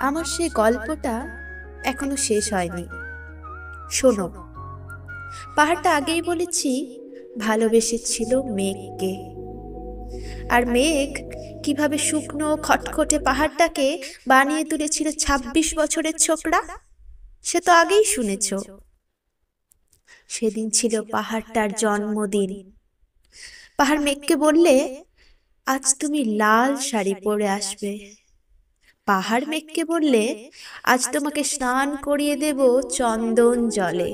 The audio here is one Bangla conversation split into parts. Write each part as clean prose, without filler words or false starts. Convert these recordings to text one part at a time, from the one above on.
আমার সেই গল্পটা এখনো শেষ হয়নি। শোনো, পাহাড়টা আগেই বলেছি ভালোবেসেছিল মেঘকে। আর মেঘ কিভাবে শুকনো খটখটে পাহাড়টাকে বানিয়ে তুলেছিল ২৬ বছরের ছোকরা, সে তো আগেই শুনেছ। সেদিন ছিল পাহাড়টার জন্মদিন। পাহাড় মেঘকে বললে, আজ তুমি লাল শাড়ি পরে আসবে। পাহাড় মেঘকে বললে, আজ তোমাকে স্নান করিয়ে দেব চন্দন জলে।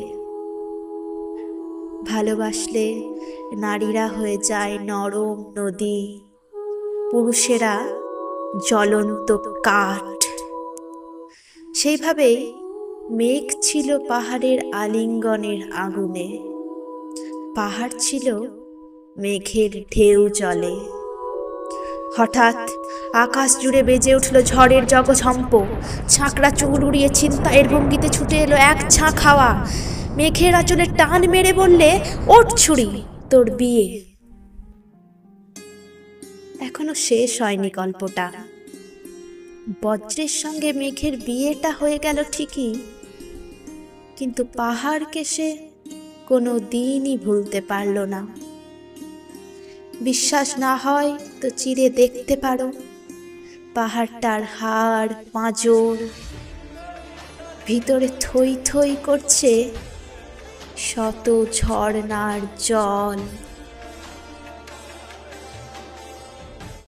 ভালোবাসলে নারীরা হয়ে যায় নরম নদী, পুরুষেরা জ্বলন্ত কাঠ। সেইভাবেই মেঘ ছিল পাহাড়ের আলিঙ্গনের আগুনে, পাহাড় ছিল মেঘের ঢেউ জলে। হঠাৎ আকাশ জুড়ে বেজে উঠল ঝড়ের জগঝম্প। ছাঁকড়া চুল উড়িয়ে ছিনতাইয়ের ভঙ্গিতে ছুটে এলো এক ছাঁক হাওয়া। মেঘের আঁচলে টান মেরে বললে, ওঠ ছুরি, তোর বিয়ে। এখনো শেষ হয়নি গল্পটা। বজ্রের সঙ্গে মেঘের বিয়েটা হয়ে গেল ঠিকই, কিন্তু পাহাড়কে সে কোনো দিনই ভুলতে পারল না। বিশ্বাস না হয় তো চিরে দেখতে পারো পাহাড়টার হাড় পাঁজর, ভিতরে থই থই করছে শত ঝর্ণার জল।